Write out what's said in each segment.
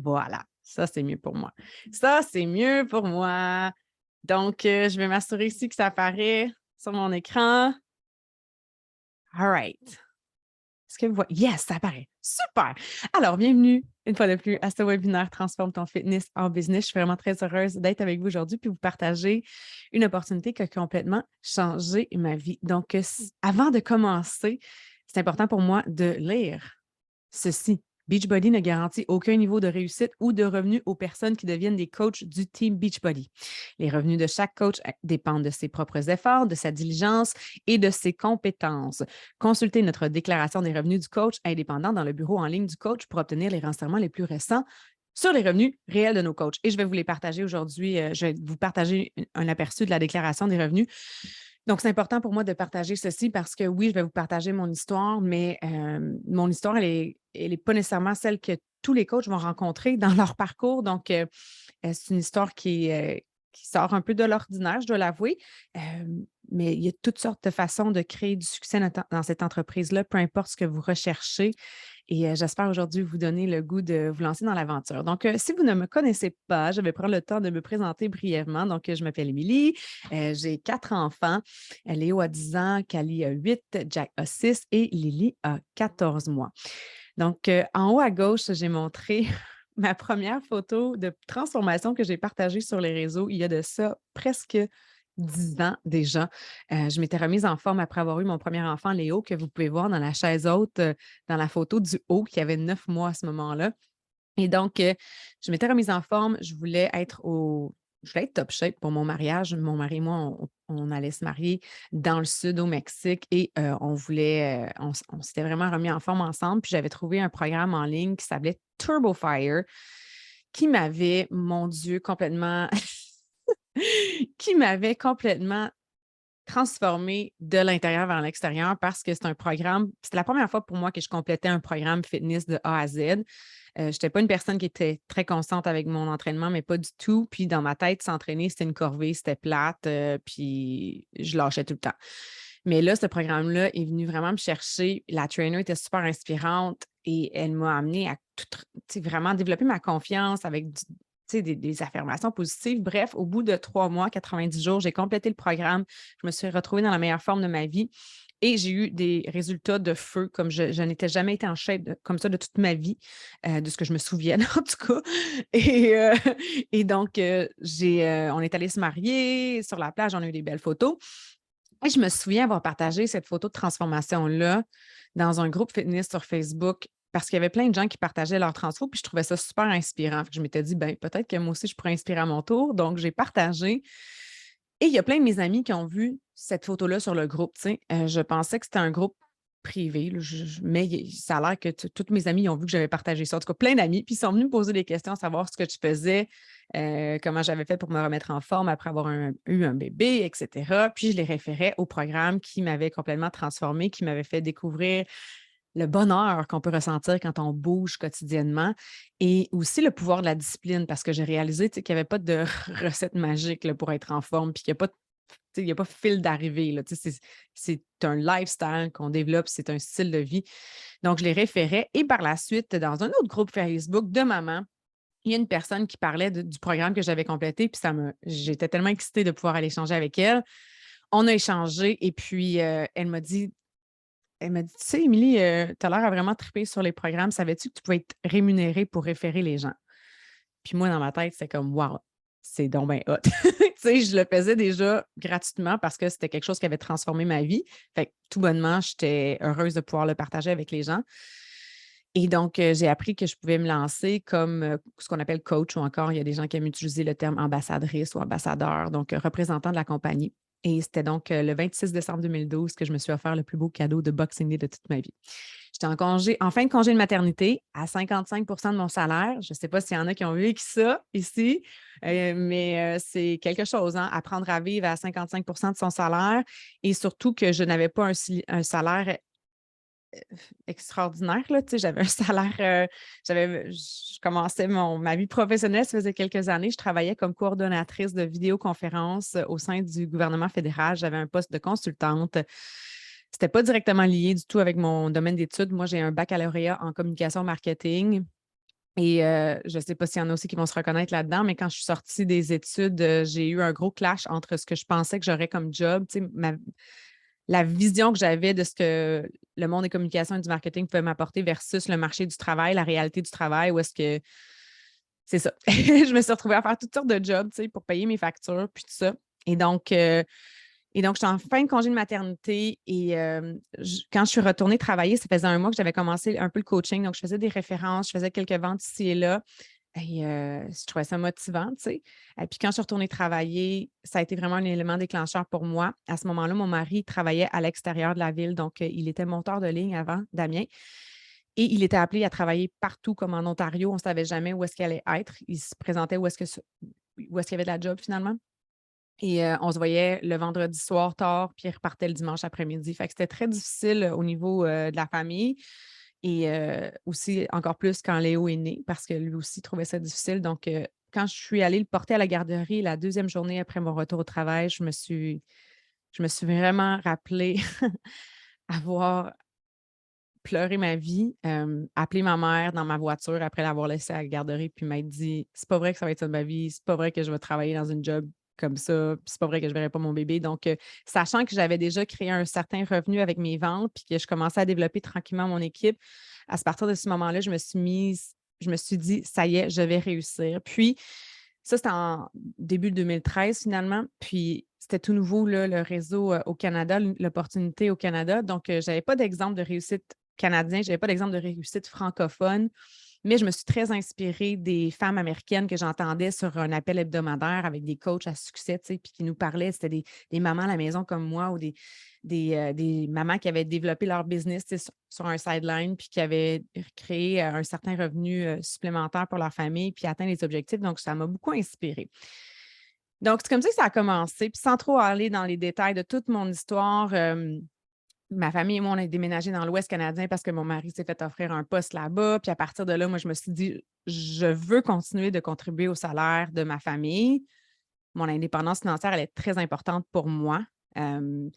Voilà, ça, c'est mieux pour moi. Ça, c'est mieux pour moi. Donc, je vais m'assurer ici que ça apparaît sur mon écran. All right. Est-ce que vous voyez? Yes, ça apparaît. Super! Alors, bienvenue une fois de plus à ce webinaire Transforme ton fitness en business. Je suis vraiment très heureuse d'être avec vous aujourd'hui puis vous partager une opportunité qui a complètement changé ma vie. Donc, avant de commencer, c'est important pour moi de lire ceci. Beachbody ne garantit aucun niveau de réussite ou de revenus aux personnes qui deviennent des coachs du team Beachbody. Les revenus de chaque coach dépendent de ses propres efforts, de sa diligence et de ses compétences. Consultez notre déclaration des revenus du coach indépendant dans le bureau en ligne du coach pour obtenir les renseignements les plus récents sur les revenus réels de nos coachs. Et je vais vous les partager aujourd'hui. Je vais vous partager un aperçu de la déclaration des revenus. Donc, c'est important pour moi de partager ceci parce que oui, je vais vous partager mon histoire, mais mon histoire, elle est pas nécessairement celle que tous les coachs vont rencontrer dans leur parcours. Donc, c'est une histoire qui sort un peu de l'ordinaire, je dois l'avouer. Mais il y a toutes sortes de façons de créer du succès dans cette entreprise-là, peu importe ce que vous recherchez. Et j'espère aujourd'hui vous donner le goût de vous lancer dans l'aventure. Donc, si vous ne me connaissez pas, je vais prendre le temps de me présenter brièvement. Donc, je m'appelle Émilie, j'ai 4 enfants. Léo a 10 ans, Cali a 8, Jack a 6 et Lily a 14 mois. Donc, en haut à gauche, j'ai montré ma première photo de transformation que j'ai partagée sur les réseaux il y a de ça presque 10 ans déjà. Je m'étais remise en forme après avoir eu mon premier enfant, Léo, que vous pouvez voir dans la chaise haute, dans la photo du haut, qui avait 9 mois à ce moment-là. Et donc, je m'étais remise en forme. Je voulais être top shape pour mon mariage. Mon mari et moi, on allait se marier dans le sud au Mexique et on s'était vraiment remis en forme ensemble. Puis j'avais trouvé un programme en ligne qui s'appelait Turbo Fire qui m'avait, mon Dieu, complètement, qui m'avait complètement transformée de l'intérieur vers l'extérieur parce que c'était la première fois pour moi que je complétais un programme fitness de A à Z. Je n'étais pas une personne qui était très constante avec mon entraînement, mais pas du tout. Puis dans ma tête, s'entraîner, c'était une corvée, c'était plate, puis je lâchais tout le temps. Mais là, ce programme-là est venu vraiment me chercher. La trainer était super inspirante et elle m'a amenée à vraiment développer ma confiance avec des affirmations positives. Bref, au bout de 3 mois, 90 jours, j'ai complété le programme. Je me suis retrouvée dans la meilleure forme de ma vie. Et j'ai eu des résultats de feu, comme je n'étais jamais été en shape comme ça de toute ma vie, de ce que je me souvienne en tout cas. Et, euh, et donc, on est allé se marier sur la plage, on a eu des belles photos. Et je me souviens avoir partagé cette photo de transformation-là dans un groupe fitness sur Facebook parce qu'il y avait plein de gens qui partageaient leur transfo, puis je trouvais ça super inspirant. Fait que je m'étais dit, ben, peut-être que moi aussi, je pourrais inspirer à mon tour. Donc, j'ai partagé. Et il y a plein de mes amis qui ont vu cette photo-là sur le groupe. Je pensais que c'était un groupe privé, là, mais ça a l'air que tous mes amis ont vu que j'avais partagé ça. En tout cas, plein d'amis. Puis ils sont venus me poser des questions, savoir ce que je faisais, comment j'avais fait pour me remettre en forme après avoir eu un bébé, etc. Puis je les référais au programme qui m'avait complètement transformée, qui m'avait fait découvrir le bonheur qu'on peut ressentir quand on bouge quotidiennement et aussi le pouvoir de la discipline parce que j'ai réalisé qu'il n'y avait pas de recette magique là, pour être en forme puis qu'il n'y a pas il n'y a pas fil d'arrivée. Là, c'est un lifestyle qu'on développe, c'est un style de vie. Donc, je les référais. Et par la suite, dans un autre groupe Facebook de maman, il y a une personne qui parlait du programme que j'avais complété, puis j'étais tellement excitée de pouvoir aller échanger avec elle. On a échangé et puis elle m'a dit, tu sais, Émilie, tu as l'air à vraiment triper sur les programmes. Savais-tu que tu pouvais être rémunérée pour référer les gens? Puis moi, dans ma tête, c'est comme, wow, c'est donc ben hot. Je le faisais déjà gratuitement parce que c'était quelque chose qui avait transformé ma vie. Fait que tout bonnement, j'étais heureuse de pouvoir le partager avec les gens. Et donc, j'ai appris que je pouvais me lancer comme ce qu'on appelle coach ou encore, il y a des gens qui aiment utiliser le terme ambassadrice ou ambassadeur, donc représentant de la compagnie. Et c'était donc le 26 décembre 2012 que je me suis offert le plus beau cadeau de Boxing Day de toute ma vie. J'étais en fin de congé de maternité à 55 de mon salaire. Je ne sais pas s'il y en a qui ont vécu ça ici, mais c'est quelque chose, hein, apprendre à vivre à 55 de son salaire et surtout que je n'avais pas un salaire extraordinaire. Là, j'avais un salaire, je commençais ma vie professionnelle, ça faisait quelques années. Je travaillais comme coordonnatrice de vidéoconférence au sein du gouvernement fédéral. J'avais un poste de consultante. C'était pas directement lié du tout avec mon domaine d'études. Moi, j'ai un baccalauréat en communication marketing. Et je ne sais pas s'il y en a aussi qui vont se reconnaître là-dedans, mais quand je suis sortie des études, j'ai eu un gros clash entre ce que je pensais que j'aurais comme job, tu sais, la vision que j'avais de ce que le monde des communications et du marketing pouvait m'apporter versus le marché du travail, la réalité du travail, où est-ce que c'est ça. Je me suis retrouvée à faire toutes sortes de jobs, tu sais, pour payer mes factures, puis tout ça. Et donc, j'étais en fin de congé de maternité et quand je suis retournée travailler, ça faisait un mois que j'avais commencé un peu le coaching. Donc, je faisais des références, je faisais quelques ventes ici et là. Et je trouvais ça motivant, tu sais. Et puis, quand je suis retournée travailler, ça a été vraiment un élément déclencheur pour moi. À ce moment-là, mon mari travaillait à l'extérieur de la ville. Donc, il était monteur de ligne avant, Damien. Et il était appelé à travailler partout, comme en Ontario. On ne savait jamais où est-ce qu'il allait être. Il se présentait où est-ce qu'il y avait de la job finalement. Et on se voyait le vendredi soir tard, puis il repartait le dimanche après-midi. Fait que c'était très difficile au niveau de la famille et aussi encore plus quand Léo est né, parce que lui aussi trouvait ça difficile. Donc, quand je suis allée le porter à la garderie la deuxième journée après mon retour au travail, je me suis vraiment rappelée avoir pleuré ma vie, appelé ma mère dans ma voiture après l'avoir laissée à la garderie, puis m'être dit: «C'est pas vrai que ça va être ça de ma vie, c'est pas vrai que je vais travailler dans une job comme ça, puis c'est pas vrai que je verrai pas mon bébé». Donc, sachant que j'avais déjà créé un certain revenu avec mes ventes, puis que je commençais à développer tranquillement mon équipe, à partir de ce moment-là, je me suis dit: «Ça y est, je vais réussir». Puis ça, c'était en début 2013 finalement, puis c'était tout nouveau là, le réseau, au Canada, l'opportunité au Canada. Donc, je n'avais pas d'exemple de réussite canadien, je n'avais pas d'exemple de réussite francophone, mais je me suis très inspirée des femmes américaines que j'entendais sur un appel hebdomadaire avec des coachs à succès, tu sais, puis qui nous parlaient. C'était des mamans à la maison comme moi ou des mamans qui avaient développé leur business, tu sais, sur un sideline, puis qui avaient créé un certain revenu supplémentaire pour leur famille, puis atteint les objectifs. Donc, ça m'a beaucoup inspirée. Donc, c'est comme ça que ça a commencé. Puis sans trop aller dans les détails de toute mon histoire, ma famille et moi, on a déménagé dans l'Ouest canadien parce que mon mari s'est fait offrir un poste là-bas. Puis à partir de là, moi, je me suis dit, je veux continuer de contribuer au salaire de ma famille. Mon indépendance financière, elle est très importante pour moi. Euh,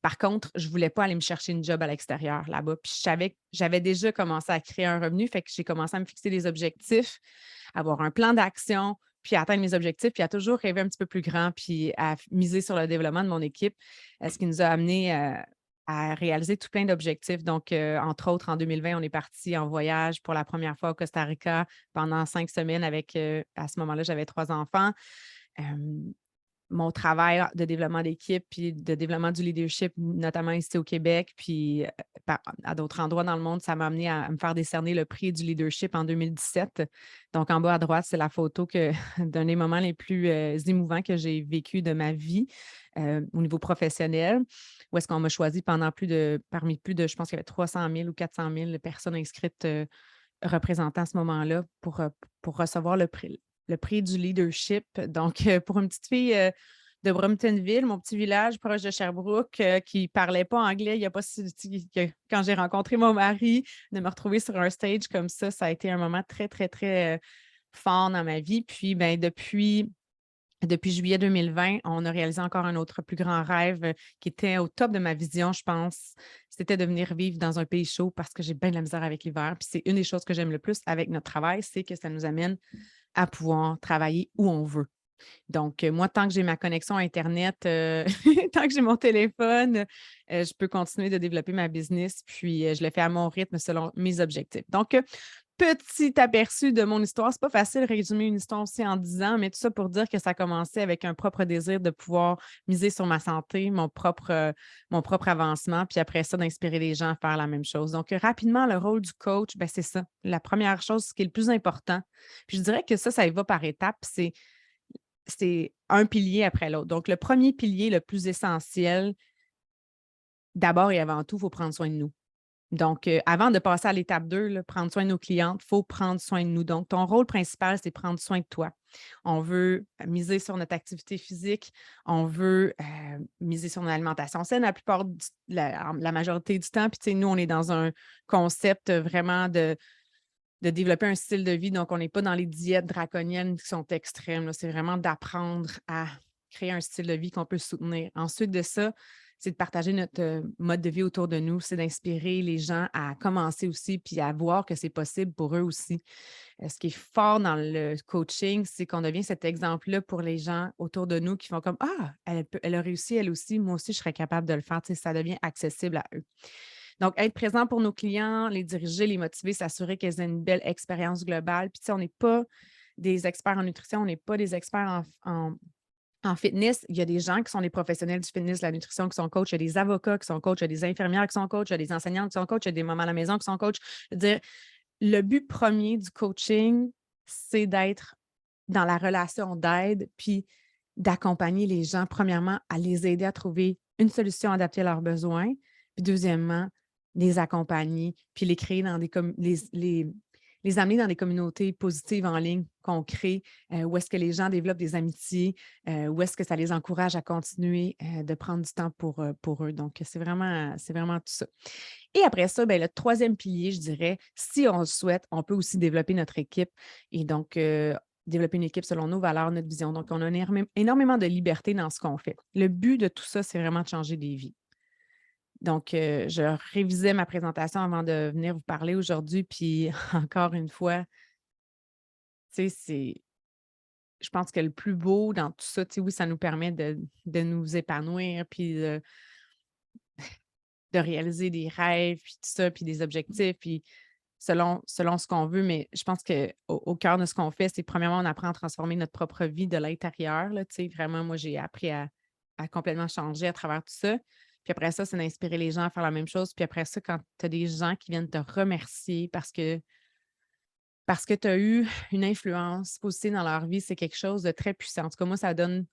Par contre, je ne voulais pas aller me chercher une job à l'extérieur là-bas. Puis je savais que j'avais déjà commencé à créer un revenu, fait que j'ai commencé à me fixer des objectifs, avoir un plan d'action, puis à atteindre mes objectifs, puis à toujours rêver un petit peu plus grand, puis à miser sur le développement de mon équipe, ce qui nous a amené à réaliser tout plein d'objectifs. Donc, entre autres, en 2020, on est parti en voyage pour la première fois au Costa Rica pendant 5 semaines avec, à ce moment-là, j'avais 3 enfants. Hem, Mon travail de développement d'équipe puis de développement du leadership, notamment ici au Québec, puis à d'autres endroits dans le monde, ça m'a amené à me faire décerner le prix du leadership en 2017. Donc, en bas à droite, c'est la photo d'un des moments les plus émouvants que j'ai vécu de ma vie au niveau professionnel, où est-ce qu'on m'a choisi parmi plus de, je pense qu'il y avait 300 000 ou 400 000 personnes inscrites représentant à ce moment-là pour recevoir le prix du leadership. Donc, pour une petite fille de Bromptonville, mon petit village proche de Sherbrooke, qui ne parlait pas anglais, il n'y a pas quand j'ai rencontré mon mari, de me retrouver sur un stage comme ça a été un moment très, très, très fort dans ma vie. Puis, ben, depuis juillet 2020, on a réalisé encore un autre plus grand rêve qui était au top de ma vision, je pense. C'était de venir vivre dans un pays chaud parce que j'ai bien de la misère avec l'hiver. Puis c'est une des choses que j'aime le plus avec notre travail, c'est que ça nous amène à pouvoir travailler où on veut. Donc, moi, tant que j'ai ma connexion Internet, tant que j'ai mon téléphone, je peux continuer de développer ma business. Puis, je le fais à mon rythme selon mes objectifs. Donc, petit aperçu de mon histoire. C'est pas facile de résumer une histoire aussi en 10 ans, mais tout ça pour dire que ça a commencé avec un propre désir de pouvoir miser sur ma santé, mon propre avancement, puis après ça, d'inspirer les gens à faire la même chose. Donc, rapidement, le rôle du coach, ben, c'est ça. La première chose, ce qui est le plus important, puis je dirais que ça y va par étapes, c'est un pilier après l'autre. Donc, le premier pilier, le plus essentiel, d'abord et avant tout, il faut prendre soin de nous. Donc, avant de passer à l'étape 2, là, prendre soin de nos clientes, il faut prendre soin de nous. Donc, ton rôle principal, c'est prendre soin de toi. On veut miser sur notre activité physique, on veut miser sur notre alimentation saine la majorité du temps. Puis, tu sais, nous, on est dans un concept vraiment de développer un style de vie. Donc, on n'est pas dans les diètes draconiennes qui sont extrêmes, là. C'est vraiment d'apprendre à créer un style de vie qu'on peut soutenir. Ensuite de ça, c'est de partager notre mode de vie autour de nous, c'est d'inspirer les gens à commencer aussi, puis à voir que c'est possible pour eux aussi. Ce qui est fort dans le coaching, c'est qu'on devient cet exemple-là pour les gens autour de nous qui font comme Ah, elle a réussi, elle aussi, moi aussi, je serais capable de le faire. Tu sais, ça devient accessible à eux. Donc, être présent pour nos clients, les diriger, les motiver, s'assurer qu'ils aient une belle expérience globale. Puis, tu sais, on n'est pas des experts en nutrition, on n'est pas des experts en fitness. Il y a des gens qui sont des professionnels du fitness, de la nutrition, qui sont coachs. Il y a des avocats qui sont coachs, il y a des infirmières qui sont coachs, il y a des enseignantes qui sont coachs, il y a des mamans à la maison qui sont coachs. Je veux dire, le but premier du coaching, c'est d'être dans la relation d'aide, puis d'accompagner les gens, premièrement, à les aider à trouver une solution adaptée à leurs besoins, puis deuxièmement, les accompagner, puis les créer dans les amener dans des communautés positives en ligne qu'on crée, où est-ce que les gens développent des amitiés, où est-ce que ça les encourage à continuer de prendre du temps pour eux. Donc, c'est vraiment tout ça. Et après ça, bien, le troisième pilier, je dirais, si on le souhaite, on peut aussi développer notre équipe et donc développer une équipe selon nos valeurs, notre vision. Donc, on a énormément de liberté dans ce qu'on fait. Le but de tout ça, c'est vraiment de changer des vies. Donc, je révisais ma présentation avant de venir vous parler aujourd'hui, puis encore une fois, tu sais, je pense que le plus beau dans tout ça, tu sais, oui, ça nous permet de nous épanouir, puis de réaliser des rêves, puis tout ça, puis des objectifs, puis selon ce qu'on veut. Mais je pense qu'au cœur de ce qu'on fait, c'est premièrement, on apprend à transformer notre propre vie de l'intérieur. Là, tu sais, vraiment, moi, j'ai appris à complètement changer à travers tout ça. Puis après ça, c'est d'inspirer les gens à faire la même chose. Puis après ça, quand tu as des gens qui viennent te remercier parce que tu as eu une influence positive dans leur vie, c'est quelque chose de très puissant. En tout cas, moi, ça donne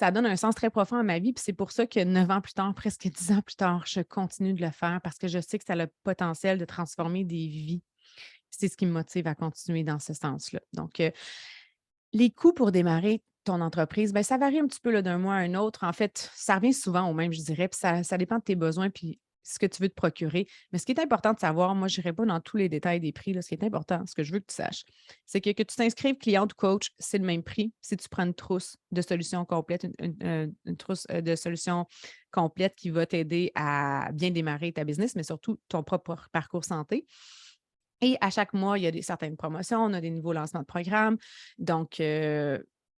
un sens très profond à ma vie. Puis c'est pour ça que 9 ans plus tard, presque 10 ans plus tard, je continue de le faire parce que je sais que ça a le potentiel de transformer des vies. C'est ce qui me motive à continuer dans ce sens-là. Donc, les coûts pour démarrer ton entreprise, bien, ça varie un petit peu là, d'un mois à un autre. En fait, ça revient souvent au même, je dirais, puis ça dépend de tes besoins puis ce que tu veux te procurer. Mais ce qui est important de savoir, moi, je n'irai pas dans tous les détails des prix. Là, ce qui est important, ce que je veux que tu saches, c'est que tu t'inscrives cliente ou coach, c'est le même prix. Si tu prends une trousse de solutions complètes, une trousse de solutions complète qui va t'aider à bien démarrer ta business, mais surtout ton propre parcours santé. Et à chaque mois, il y a certaines promotions, on a des nouveaux lancements de programmes. Donc,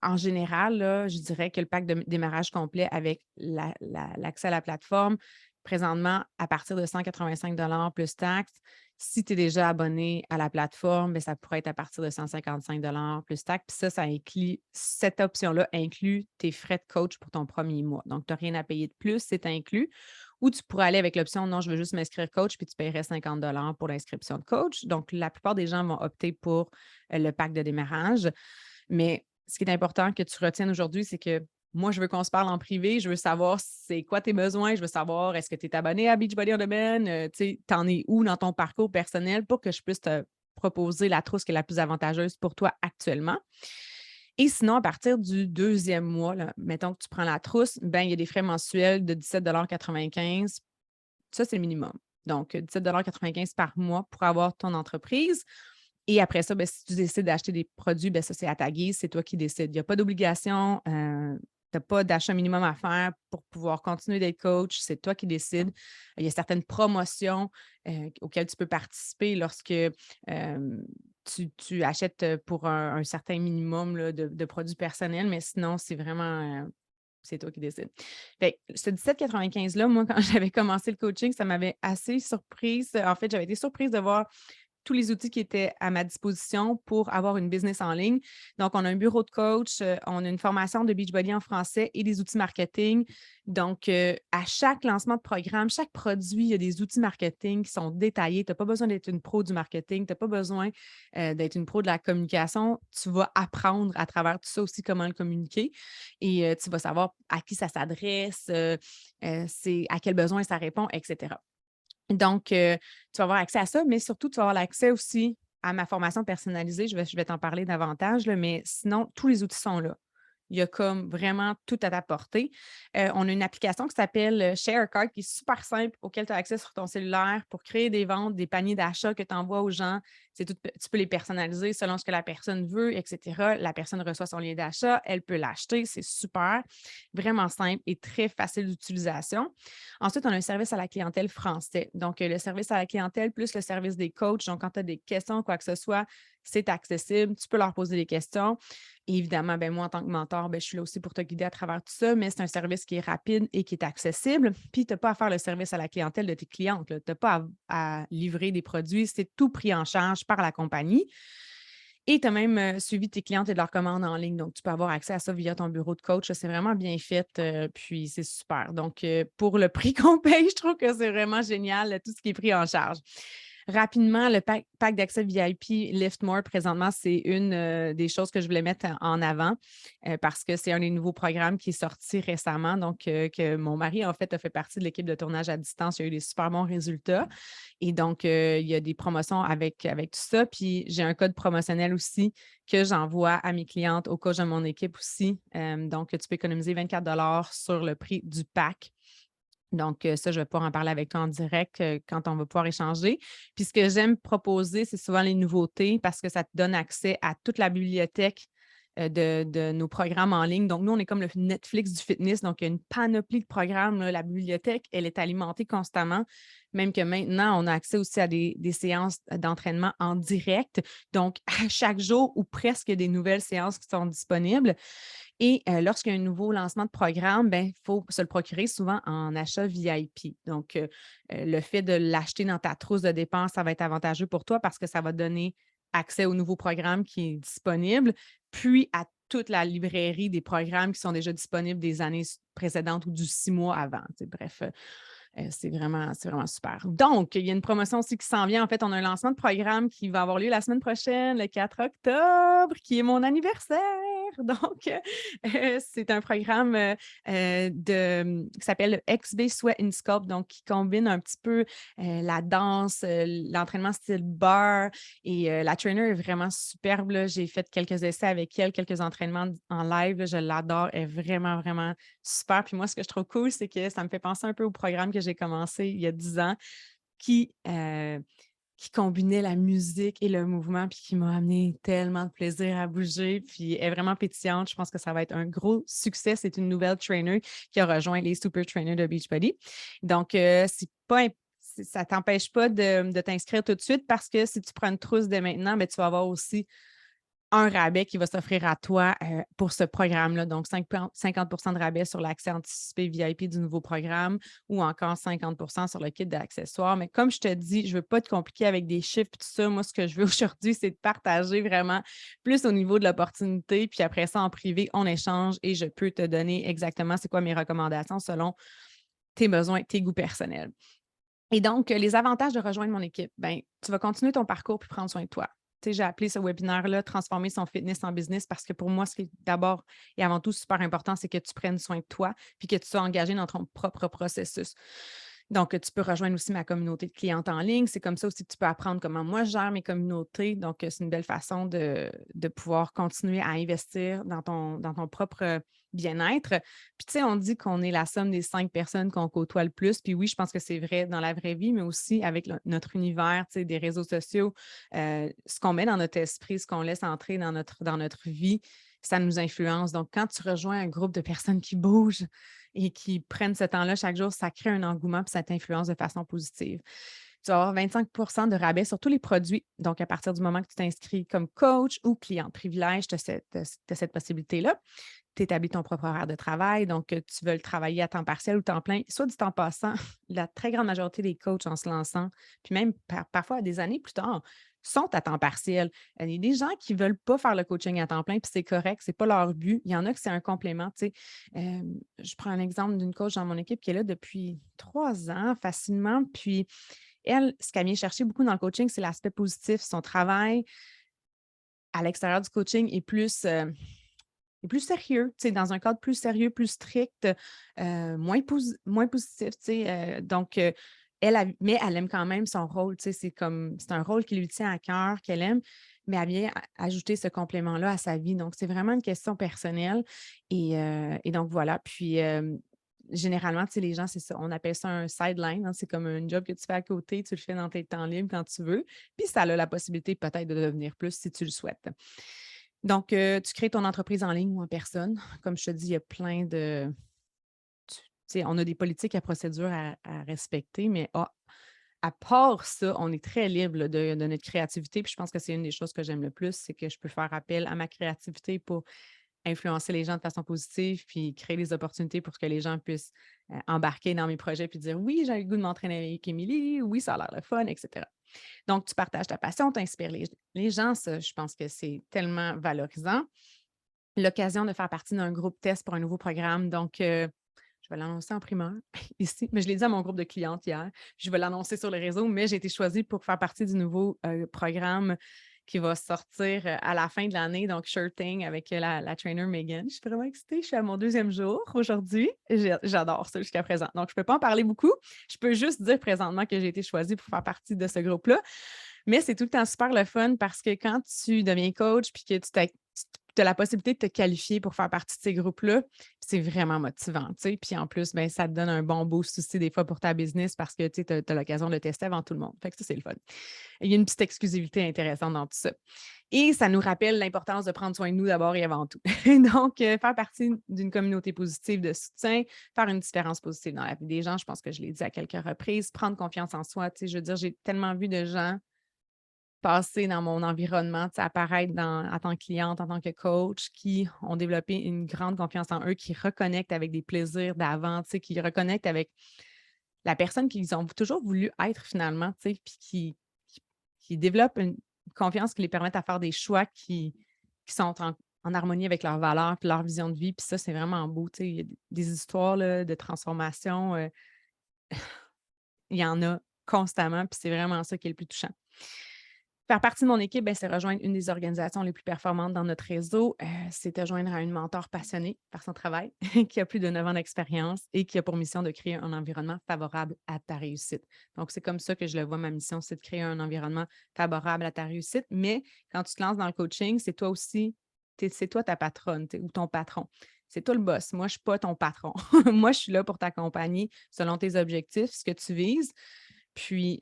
en général, là, je dirais que le pack de démarrage complet avec l'accès à la plateforme, présentement, à partir de 185 plus taxes. Si tu es déjà abonné à la plateforme, bien, ça pourrait être à partir de 155 plus taxes. Puis ça inclut, cette option-là inclut tes frais de coach pour ton premier mois. Donc, tu n'as rien à payer de plus, c'est inclus. Ou tu pourrais aller avec l'option non, je veux juste m'inscrire coach, puis tu paierais 50 pour l'inscription de coach. Donc, la plupart des gens vont opter pour le pack de démarrage. Mais ce qui est important que tu retiennes aujourd'hui, c'est que moi, je veux qu'on se parle en privé. Je veux savoir c'est quoi tes besoins. Je veux savoir est-ce que tu es abonné à Beachbody On Demand? Tu en es où dans ton parcours personnel pour que je puisse te proposer la trousse qui est la plus avantageuse pour toi actuellement. Et sinon, à partir du deuxième mois, là, mettons que tu prends la trousse, ben, il y a des frais mensuels de 17,95 $. Ça, c'est le minimum. Donc, 17,95 $ par mois pour avoir ton entreprise. Et après ça, ben, si tu décides d'acheter des produits, ben, ça, c'est à ta guise, c'est toi qui décides. Il n'y a pas d'obligation, tu n'as pas d'achat minimum à faire pour pouvoir continuer d'être coach, c'est toi qui décides. Il y a certaines promotions auxquelles tu peux participer lorsque tu achètes pour un certain minimum là, de produits personnels, mais sinon, c'est vraiment c'est toi qui décides. Fait que ce 17,95 $-là, moi, quand j'avais commencé le coaching, ça m'avait assez surprise. En fait, j'avais été surprise de voir tous les outils qui étaient à ma disposition pour avoir une business en ligne. Donc, on a un bureau de coach, on a une formation de Beachbody en français et des outils marketing. Donc, à chaque lancement de programme, chaque produit, il y a des outils marketing qui sont détaillés. Tu n'as pas besoin d'être une pro du marketing, tu n'as pas besoin d'être une pro de la communication. Tu vas apprendre à travers tout ça aussi comment le communiquer et tu vas savoir à qui ça s'adresse, c'est à quel besoin ça répond, etc. Donc, tu vas avoir accès à ça, mais surtout, tu vas avoir l'accès aussi à ma formation personnalisée. Je vais t'en parler davantage, là, mais sinon, tous les outils sont là. Il y a comme vraiment tout à ta portée. On a une application qui s'appelle ShareCart qui est super simple, auquel tu as accès sur ton cellulaire pour créer des ventes, des paniers d'achat que tu envoies aux gens Tu peux les personnaliser selon ce que la personne veut, etc. La personne reçoit son lien d'achat, elle peut l'acheter, c'est super, vraiment simple et très facile d'utilisation. Ensuite, on a un service à la clientèle français. Donc, le service à la clientèle plus le service des coachs. Donc, quand tu as des questions, quoi que ce soit, c'est accessible. Tu peux leur poser des questions. Et évidemment, ben, moi, en tant que mentor, ben, je suis là aussi pour te guider à travers tout ça, mais c'est un service qui est rapide et qui est accessible. Puis, tu n'as pas à faire le service à la clientèle de tes clientes. Tu n'as pas à livrer des produits. C'est tout pris en charge par la compagnie. Et tu as même suivi tes clientes et de leurs commandes en ligne. Donc, tu peux avoir accès à ça via ton bureau de coach. C'est vraiment bien fait, puis c'est super. Donc, pour le prix qu'on paye, je trouve que c'est vraiment génial, tout ce qui est pris en charge. Rapidement, le pack d'accès VIP Lift More, présentement, c'est une des choses que je voulais mettre en avant parce que c'est un des nouveaux programmes qui est sorti récemment. Donc, que mon mari, en fait, a fait partie de l'équipe de tournage à distance. Il y a eu des super bons résultats. Et donc, il y a des promotions avec tout ça. Puis, j'ai un code promotionnel aussi que j'envoie à mes clientes, aux coachs de mon équipe aussi. Donc, tu peux économiser 24 sur le prix du pack. Donc, ça, je vais pouvoir en parler avec toi en direct quand on va pouvoir échanger. Puis, ce que j'aime proposer, c'est souvent les nouveautés parce que ça te donne accès à toute la bibliothèque de nos programmes en ligne. Donc, nous, on est comme le Netflix du fitness. Donc, il y a une panoplie de programmes, là. La bibliothèque, elle est alimentée constamment. Même que maintenant, on a accès aussi à des séances d'entraînement en direct. Donc, à chaque jour ou presque des nouvelles séances qui sont disponibles. Et lorsqu'il y a un nouveau lancement de programme, il faut se le procurer souvent en achat VIP. Donc, le fait de l'acheter dans ta trousse de dépenses, ça va être avantageux pour toi parce que ça va donner accès au nouveau programme qui est disponible, puis à toute la librairie des programmes qui sont déjà disponibles des années précédentes ou du 6 mois avant. Bref, c'est vraiment super. Donc, il y a une promotion aussi qui s'en vient. En fait, on a un lancement de programme qui va avoir lieu la semaine prochaine, le 4 octobre, qui est mon anniversaire. Donc, c'est un programme qui s'appelle XB Sweat and Sculpt, donc qui combine un petit peu la danse, l'entraînement style bar. Et la trainer est vraiment superbe, là. J'ai fait quelques essais avec elle, quelques entraînements en live, là. Je l'adore. Elle est vraiment, vraiment super. Puis moi, ce que je trouve cool, c'est que ça me fait penser un peu au programme que j'ai commencé il y a 10 ans qui combinait la musique et le mouvement, puis qui m'a amené tellement de plaisir à bouger, puis elle est vraiment pétillante. Je pense que ça va être un gros succès. C'est une nouvelle trainer qui a rejoint les super trainers de Beachbody. Donc, ça ne t'empêche pas de t'inscrire tout de suite parce que si tu prends une trousse dès maintenant, tu vas avoir aussi un rabais qui va s'offrir à toi pour ce programme-là. Donc, 50 de rabais sur l'accès anticipé VIP du nouveau programme ou encore 50 sur le kit d'accessoires. Mais comme je te dis, je ne veux pas te compliquer avec des chiffres et tout ça. Moi, ce que je veux aujourd'hui, c'est de partager vraiment plus au niveau de l'opportunité. Puis après ça, en privé, on échange et je peux te donner exactement c'est quoi mes recommandations selon tes besoins, tes goûts personnels. Et donc, les avantages de rejoindre mon équipe, tu vas continuer ton parcours puis prendre soin de toi. Tu sais, j'ai appelé ce webinaire-là Transformer son fitness en business parce que pour moi, ce qui est d'abord et avant tout super important, c'est que tu prennes soin de toi puis que tu sois engagé dans ton propre processus. Donc, tu peux rejoindre aussi ma communauté de clientes en ligne. C'est comme ça aussi que tu peux apprendre comment moi je gère mes communautés. Donc, c'est une belle façon de pouvoir continuer à investir dans ton propre bien-être. Puis, tu sais, on dit qu'on est la somme des 5 personnes qu'on côtoie le plus. Puis oui, je pense que c'est vrai dans la vraie vie, mais aussi avec notre univers, tu sais, des réseaux sociaux, ce qu'on met dans notre esprit, ce qu'on laisse entrer dans notre vie, ça nous influence. Donc, quand tu rejoins un groupe de personnes qui bougent et qui prennent ce temps-là chaque jour, ça crée un engouement puis ça t'influence de façon positive. Tu vas avoir 25 de rabais sur tous les produits. Donc, à partir du moment que tu t'inscris comme coach ou client privilège, tu as cette possibilité-là. Tu établis ton propre horaire de travail, donc tu veux le travailler à temps partiel ou temps plein, soit du temps passant. La très grande majorité des coachs en se lançant, puis même parfois des années plus tard, sont à temps partiel. Il y a des gens qui ne veulent pas faire le coaching à temps plein, puis c'est correct, ce n'est pas leur but. Il y en a que c'est un complément. Tu sais. Je prends un exemple d'une coach dans mon équipe qui est là depuis 3 ans facilement, puis elle, ce qu'elle vient chercher beaucoup dans le coaching, c'est l'aspect positif. Son travail à l'extérieur du coaching est plus sérieux, tu sais, dans un cadre plus sérieux, plus strict, moins positif, tu sais. Donc, mais elle aime quand même son rôle, tu sais, c'est un rôle qui lui tient à cœur, qu'elle aime, mais elle vient ajouter ce complément-là à sa vie. Donc, c'est vraiment une question personnelle. Et donc, voilà. Puis, généralement, tu sais, les gens, c'est ça, on appelle ça un sideline, hein, c'est comme un job que tu fais à côté, tu le fais dans tes temps libres quand tu veux, puis ça a la possibilité peut-être de devenir plus si tu le souhaites. Donc, tu crées ton entreprise en ligne ou en personne. Comme je te dis, il y a plein de tu sais, on a des politiques à procédure à respecter, mais à part ça, on est très libre là, de notre créativité. Puis je pense que c'est une des choses que j'aime le plus, c'est que je peux faire appel à ma créativité pour influencer les gens de façon positive, puis créer des opportunités pour que les gens puissent embarquer dans mes projets puis dire oui, j'ai le goût de m'entraîner avec Émilie, oui, ça a l'air le fun, etc. Donc, tu partages ta passion, tu inspires les gens, ça, je pense que c'est tellement valorisant. L'occasion de faire partie d'un groupe test pour un nouveau programme. Donc, je vais l'annoncer en primeur ici, mais je l'ai dit à mon groupe de clientes hier. Je vais l'annoncer sur les réseaux, mais j'ai été choisie pour faire partie du nouveau programme qui va sortir à la fin de l'année, donc Shirting avec la trainer Megan. Je suis vraiment excitée. Je suis à mon 2e jour aujourd'hui. J'adore ça jusqu'à présent. Donc, je ne peux pas en parler beaucoup. Je peux juste dire présentement que j'ai été choisie pour faire partie de ce groupe-là. Mais c'est tout le temps super le fun parce que quand tu deviens coach puis que tu as la possibilité de te qualifier pour faire partie de ces groupes-là, c'est vraiment motivant, tu sais. Puis en plus, ben, ça te donne un bon boost aussi des fois pour ta business parce que tu as l'occasion de tester avant tout le monde. Fait que ça, c'est le fun. Il y a une petite exclusivité intéressante dans tout ça. Et ça nous rappelle l'importance de prendre soin de nous d'abord et avant tout. Donc, faire partie d'une communauté positive de soutien, faire une différence positive dans la vie des gens, je pense que je l'ai dit à quelques reprises, prendre confiance en soi. Tu sais, je veux dire, j'ai tellement vu de gens passer dans mon environnement, tu sais, apparaître en tant que cliente, en tant que coach, qui ont développé une grande confiance en eux, qui reconnectent avec des plaisirs d'avant, tu sais, qui reconnectent avec la personne qu'ils ont toujours voulu être finalement, tu sais, puis qui développent une confiance qui les permet à faire des choix qui sont en harmonie avec leurs valeurs puis leur vision de vie. Puis ça, c'est vraiment beau, tu sais. Il y a des histoires là, de transformation, il y en a constamment, puis c'est vraiment ça qui est le plus touchant. Faire partie de mon équipe, ben, c'est rejoindre une des organisations les plus performantes dans notre réseau. C'est te joindre à une mentor passionnée par son travail, qui a plus de 9 ans d'expérience et qui a pour mission de créer un environnement favorable à ta réussite. Donc, c'est comme ça que je le vois, ma mission, c'est de créer un environnement favorable à ta réussite. Mais quand tu te lances dans le coaching, c'est toi aussi, c'est toi ta patronne ou ton patron. C'est toi le boss. Moi, je ne suis pas ton patron. Moi, je suis là pour t'accompagner selon tes objectifs, ce que tu vises. Puis,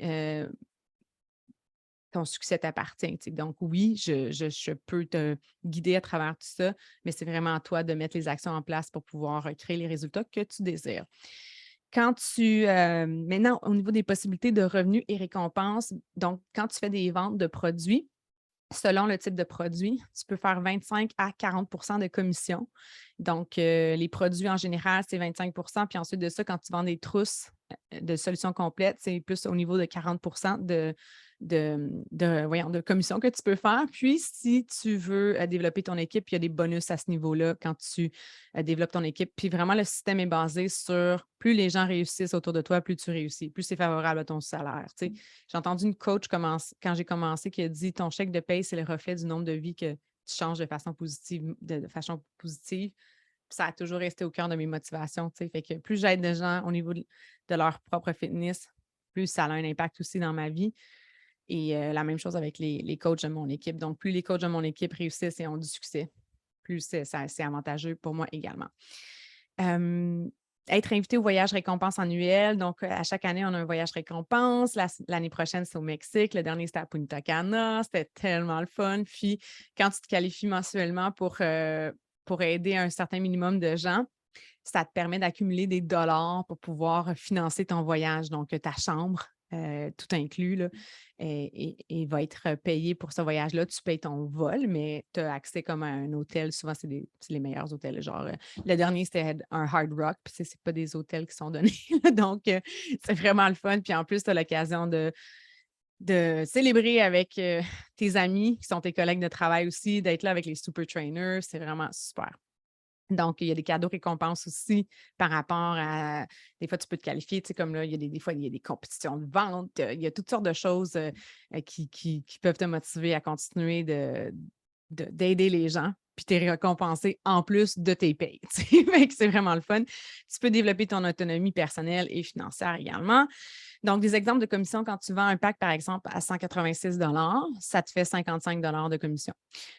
ton succès t'appartient. Donc, oui, je peux te guider à travers tout ça, mais c'est vraiment à toi de mettre les actions en place pour pouvoir créer les résultats que tu désires. Maintenant, au niveau des possibilités de revenus et récompenses, donc, quand tu fais des ventes de produits, selon le type de produit, tu peux faire 25 à 40 de commission. Donc, les produits en général, c'est 25. Puis ensuite de ça, quand tu vends des trousses de solutions complètes, c'est plus au niveau de 40 de commission que tu peux faire. Puis, si tu veux développer ton équipe, il y a des bonus à ce niveau-là quand tu développes ton équipe. Puis vraiment, le système est basé sur plus les gens réussissent autour de toi, plus tu réussis, plus c'est favorable à ton salaire. Tu sais. J'ai entendu une coach quand j'ai commencé qui a dit ton chèque de paye, c'est le reflet du nombre de vies que tu changes de façon positive, de façon positive. Puis ça a toujours resté au cœur de mes motivations. Tu sais. Fait que plus j'aide des gens au niveau de leur propre fitness, plus ça a un impact aussi dans ma vie. Et la même chose avec les coachs de mon équipe. Donc, plus les coachs de mon équipe réussissent et ont du succès, plus c'est avantageux pour moi également. Être invité au voyage récompense annuel. Donc, à chaque année, on a un voyage récompense. L'année prochaine, c'est au Mexique. Le dernier, c'était à Punta Cana. C'était tellement le fun. Puis, quand tu te qualifies mensuellement pour aider un certain minimum de gens, ça te permet d'accumuler des dollars pour pouvoir financer ton voyage. Donc, ta chambre, tout inclus, là, et va être payée pour ce voyage-là. Tu payes ton vol, mais tu as accès comme à un hôtel. Souvent, c'est les meilleurs hôtels. Genre, le dernier, c'était un Hard Rock. Puis, c'est pas des hôtels qui sont donnés. Donc, c'est vraiment le fun. Puis, en plus, tu as l'occasion de célébrer avec tes amis qui sont tes collègues de travail aussi, d'être là avec les super trainers. C'est vraiment super. Donc, il y a des cadeaux récompenses aussi par rapport à des fois, tu peux te qualifier, tu sais, comme là, il y a des fois, il y a des compétitions de vente, il y a toutes sortes de choses qui peuvent te motiver à continuer d'aider les gens. puis tu es récompensé en plus de tes payes. Fait que c'est vraiment le fun. Tu peux développer ton autonomie personnelle et financière également. Donc, des exemples de commission, quand tu vends un pack, par exemple, à 186 ça te fait 55 de commission.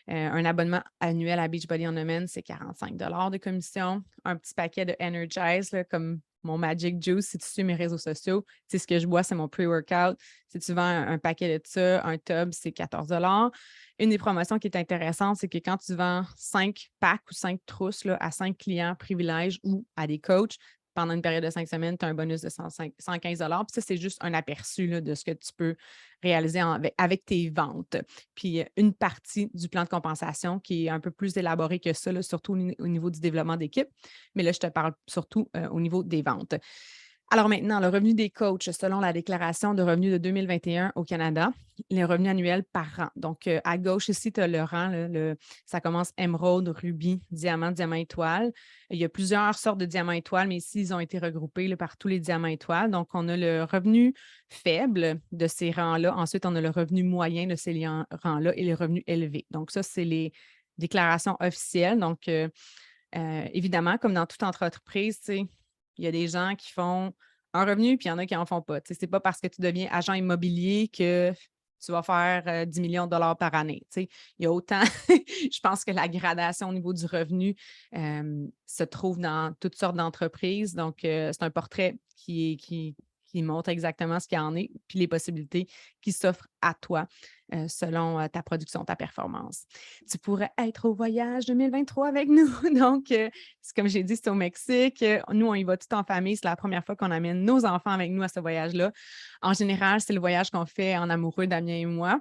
Un abonnement annuel à Beachbody On Demand, c'est 45 de commission. Un petit paquet de Energize, là, comme mon Magic Juice, si tu suis mes réseaux sociaux, tu sais, ce que je bois, c'est mon pre-workout. Si tu vends un paquet de ça, un tub, c'est 14 Une des promotions qui est intéressante, c'est que quand tu vends 5 packs ou 5 trousses là, à 5 clients privilèges ou à des coachs, pendant une période de 5 semaines, tu as un bonus de 115 Puis ça, c'est juste un aperçu là, de ce que tu peux réaliser avec tes ventes. Puis une partie du plan de compensation qui est un peu plus élaboré que ça, là, surtout au niveau du développement d'équipe. Mais là, je te parle surtout au niveau des ventes. Alors maintenant, le revenu des coachs, selon la déclaration de revenus de 2021 au Canada, les revenus annuels par rang. Donc, à gauche ici, tu as le rang, là, ça commence émeraude, rubis, diamant, diamant étoile. Il y a plusieurs sortes de diamants étoiles, mais ici, ils ont été regroupés là, par tous les diamants étoiles. Donc, on a le revenu faible de ces rangs-là. Ensuite, on a le revenu moyen de ces rangs-là et le revenu élevé. Donc, ça, c'est les déclarations officielles. Donc, évidemment, comme dans toute entreprise, tu sais, il y a des gens qui font un revenu, puis il y en a qui n'en font pas. Ce n'est pas parce que tu deviens agent immobilier que tu vas faire 10 millions de dollars par année. Il y a autant, je pense que la gradation au niveau du revenu se trouve dans toutes sortes d'entreprises. Donc, c'est un portrait qui montre exactement ce qu'il y en est, puis les possibilités qui s'offrent à toi selon ta production, ta performance. Tu pourrais être au voyage 2023 avec nous. Donc, comme j'ai dit, c'est au Mexique. Nous, on y va tout en famille. C'est la première fois qu'on amène nos enfants avec nous à ce voyage-là. En général, c'est le voyage qu'on fait en amoureux, Damien et moi.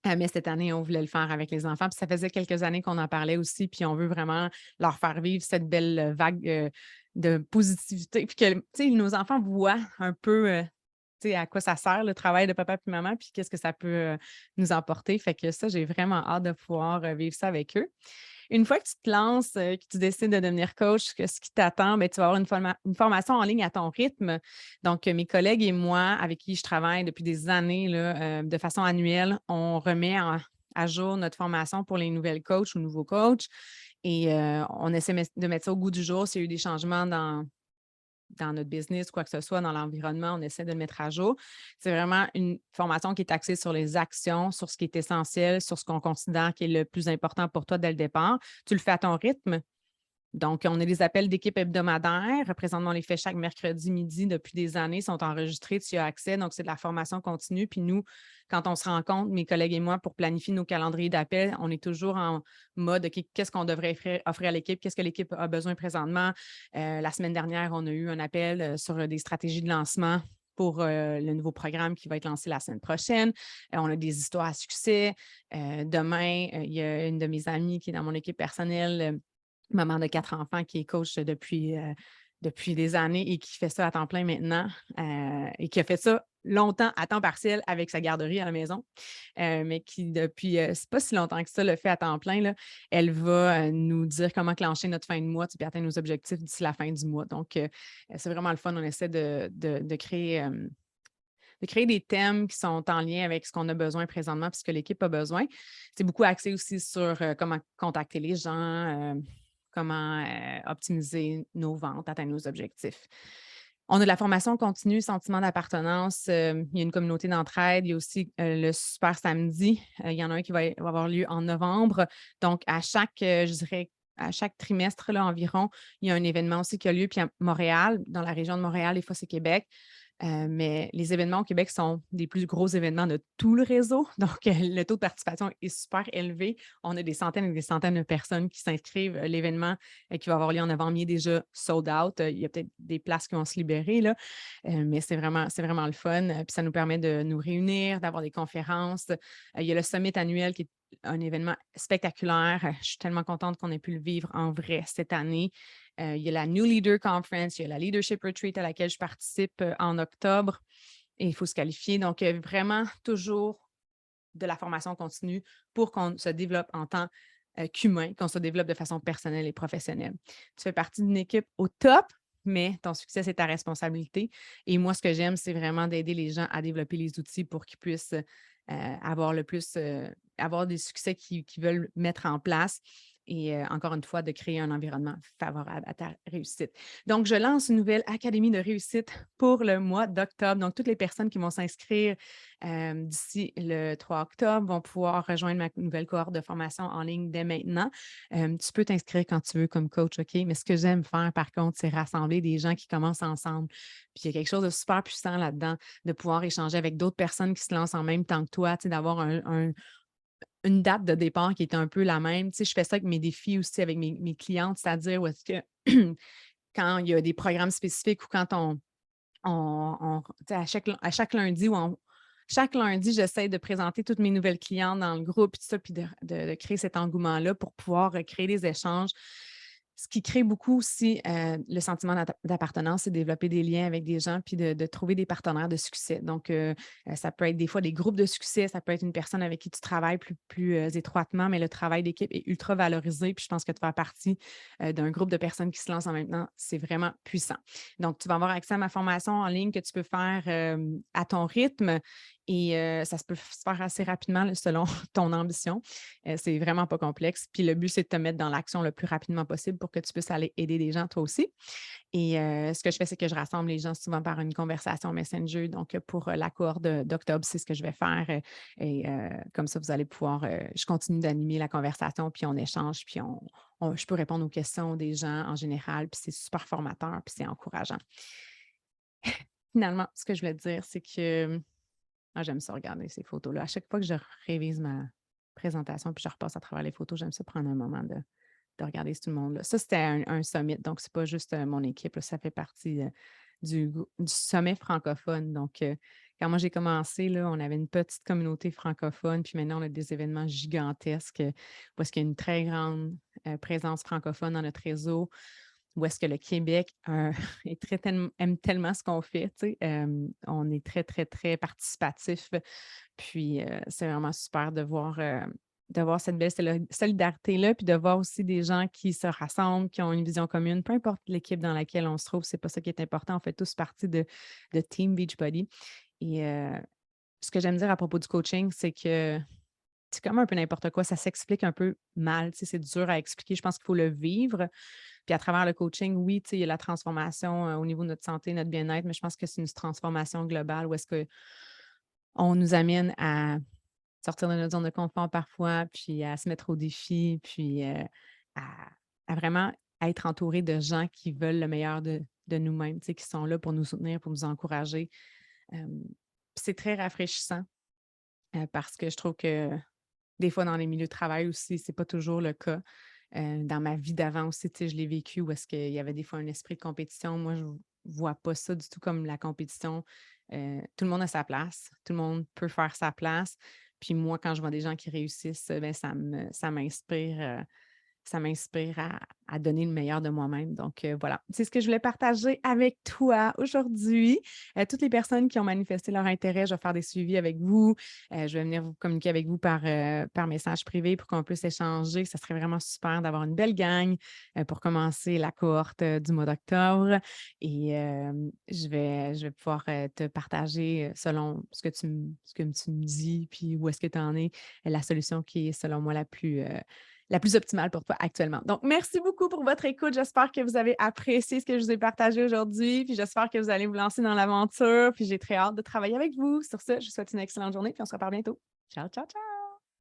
Mais cette année, on voulait le faire avec les enfants. Puis ça faisait quelques années qu'on en parlait aussi. Puis on veut vraiment leur faire vivre cette belle vague de positivité. Puis que, tu sais, nos enfants voient un peu à quoi ça sert le travail de papa et maman, puis qu'est-ce que ça peut nous emporter. Fait que ça, j'ai vraiment hâte de pouvoir vivre ça avec eux. Une fois que tu te lances, que tu décides de devenir coach, que ce qui t'attend, bien, tu vas avoir une formation en ligne à ton rythme. Donc, mes collègues et moi, avec qui je travaille depuis des années, là, de façon annuelle, on remet à jour notre formation pour les nouvelles coachs ou nouveaux coachs. Et on essaie de mettre ça au goût du jour s'il y a eu des changements dans notre business, quoi que ce soit, dans l'environnement, on essaie de le mettre à jour. C'est vraiment une formation qui est axée sur les actions, sur ce qui est essentiel, sur ce qu'on considère qui est le plus important pour toi dès le départ. Tu le fais à ton rythme. Donc, on a des appels d'équipe hebdomadaires. Présentement, on les fait chaque mercredi midi depuis des années. Ils sont enregistrés, tu y as accès. Donc, c'est de la formation continue. Puis nous, quand on se rencontre, mes collègues et moi, pour planifier nos calendriers d'appels, on est toujours en mode, OK, qu'est-ce qu'on devrait offrir à l'équipe? Qu'est-ce que l'équipe a besoin présentement? La semaine dernière, on a eu un appel sur des stratégies de lancement pour le nouveau programme qui va être lancé la semaine prochaine. On a des histoires à succès. Demain, il y a une de mes amies qui est dans mon équipe personnelle, maman de 4 enfants qui est coach depuis des années et qui fait ça à temps plein maintenant et qui a fait ça longtemps à temps partiel avec sa garderie à la maison, mais qui depuis, c'est pas si longtemps que ça, le fait à temps plein, là, elle va nous dire comment clencher notre fin de mois puis atteindre nos objectifs d'ici la fin du mois. Donc, c'est vraiment le fun. On essaie de créer des thèmes qui sont en lien avec ce qu'on a besoin présentement puis ce que l'équipe a besoin. C'est beaucoup axé aussi sur comment contacter les gens, comment optimiser nos ventes, atteindre nos objectifs. On a de la formation continue, sentiment d'appartenance. Il y a une communauté d'entraide. Il y a aussi le Super Samedi. Il y en a un qui va avoir lieu en novembre. Donc, je dirais, à chaque trimestre là, environ, il y a un événement aussi qui a lieu. Puis à Montréal, dans la région de Montréal, des fois, c'est Québec. Mais les événements au Québec sont des plus gros événements de tout le réseau. Donc, le taux de participation est super élevé. On a des centaines et des centaines de personnes qui s'inscrivent. L'événement qui va avoir lieu en novembre, il est déjà sold out. Il y a peut-être des places qui vont se libérer, là. Mais c'est vraiment le fun. Puis ça nous permet de nous réunir, d'avoir des conférences. Il y a le summit annuel qui est un événement spectaculaire. Je suis tellement contente qu'on ait pu le vivre en vrai cette année. Il y a la New Leader Conference, il y a la Leadership Retreat à laquelle je participe en octobre et il faut se qualifier. Donc, vraiment toujours de la formation continue pour qu'on se développe en tant qu'humain, qu'on se développe de façon personnelle et professionnelle. Tu fais partie d'une équipe au top, mais ton succès, c'est ta responsabilité. Et moi, ce que j'aime, c'est vraiment d'aider les gens à développer les outils pour qu'ils puissent avoir des succès qu'ils veulent mettre en place. et encore une fois, de créer un environnement favorable à ta réussite. Donc, je lance une nouvelle académie de réussite pour le mois d'octobre. Donc, toutes les personnes qui vont s'inscrire d'ici le 3 octobre vont pouvoir rejoindre ma nouvelle cohorte de formation en ligne dès maintenant. Tu peux t'inscrire quand tu veux comme coach, OK? Mais ce que j'aime faire, par contre, c'est rassembler des gens qui commencent ensemble. Puis il y a quelque chose de super puissant là-dedans, de pouvoir échanger avec d'autres personnes qui se lancent en même temps que toi, d'avoir une date de départ qui est un peu la même. Je fais ça avec mes défis aussi, avec mes clientes, c'est-à-dire où est-ce que quand il y a des programmes spécifiques ou quand à chaque lundi chaque lundi, j'essaie de présenter toutes mes nouvelles clientes dans le groupe, tout ça, puis de créer cet engouement-là pour pouvoir créer des échanges. Ce qui crée beaucoup aussi le sentiment d'appartenance, c'est de développer des liens avec des gens puis de trouver des partenaires de succès. Donc, ça peut être des fois des groupes de succès, ça peut être une personne avec qui tu travailles plus étroitement, mais le travail d'équipe est ultra valorisé. Puis je pense que de faire partie d'un groupe de personnes qui se lancent en même temps, c'est vraiment puissant. Donc, tu vas avoir accès à ma formation en ligne que tu peux faire à ton rythme et ça se peut se faire assez rapidement là, selon ton ambition. C'est vraiment pas complexe. Puis le but, c'est de te mettre dans l'action le plus rapidement possible pour que tu puisses aller aider des gens toi aussi. Et ce que je fais, c'est que je rassemble les gens souvent par une conversation Messenger. Donc, pour la cohorte d'octobre, c'est ce que je vais faire. Et comme ça, vous allez pouvoir, je continue d'animer la conversation, puis on échange, puis je peux répondre aux questions des gens en général, puis c'est super formateur, puis c'est encourageant. Finalement, ce que je voulais te dire, c'est que j'aime ça regarder ces photos-là. À chaque fois que je révise ma présentation puis je repasse à travers les photos, j'aime ça prendre un moment de regarder tout le monde-là. Ça, c'était un summit, donc c'est pas juste mon équipe, là, ça fait partie du sommet francophone. Donc, quand moi j'ai commencé, là, on avait une petite communauté francophone, puis maintenant on a des événements gigantesques où est-ce qu'il y a une très grande présence francophone dans notre réseau, où est-ce que le Québec aime tellement ce qu'on fait. On est très, très, très participatif. Puis, c'est vraiment super de voir cette belle solidarité-là, puis de voir aussi des gens qui se rassemblent, qui ont une vision commune, peu importe l'équipe dans laquelle on se trouve, c'est pas ça qui est important. On fait tous partie de Team Beachbody. Et ce que j'aime dire à propos du coaching, c'est que c'est comme un peu n'importe quoi, ça s'explique un peu mal. C'est dur à expliquer. Je pense qu'il faut le vivre. Puis à travers le coaching, oui, il y a la transformation au niveau de notre santé, notre bien-être, mais je pense que c'est une transformation globale où est-ce qu'on nous amène à sortir de notre zone de confort parfois, puis à se mettre au défi, puis à, à vraiment être entouré de gens qui veulent le meilleur de nous-mêmes, qui sont là pour nous soutenir, pour nous encourager. C'est très rafraîchissant parce que je trouve que des fois, dans les milieux de travail aussi, c'est pas toujours le cas. Dans ma vie d'avant aussi, je l'ai vécu où est-ce qu'il y avait des fois un esprit de compétition. Moi, je ne vois pas ça du tout comme la compétition. Tout le monde a sa place. Tout le monde peut faire sa place. Puis moi, quand je vois des gens qui réussissent, ben, ça m'inspire. Ça m'inspire à donner le meilleur de moi-même. Donc, voilà, c'est ce que je voulais partager avec toi aujourd'hui. Toutes les personnes qui ont manifesté leur intérêt, je vais faire des suivis avec vous. Je vais venir vous communiquer avec vous par message privé pour qu'on puisse échanger. Ça serait vraiment super d'avoir une belle gang pour commencer la cohorte du mois d'octobre. Et je vais pouvoir te partager selon ce que tu me dis, puis où est-ce que tu en es, la solution qui est selon moi la plus optimale pour toi actuellement. Donc, merci beaucoup pour votre écoute. J'espère que vous avez apprécié ce que je vous ai partagé aujourd'hui. Puis j'espère que vous allez vous lancer dans l'aventure. Puis j'ai très hâte de travailler avec vous. Sur ce, je vous souhaite une excellente journée. Puis on se reparle bientôt. Ciao, ciao, ciao!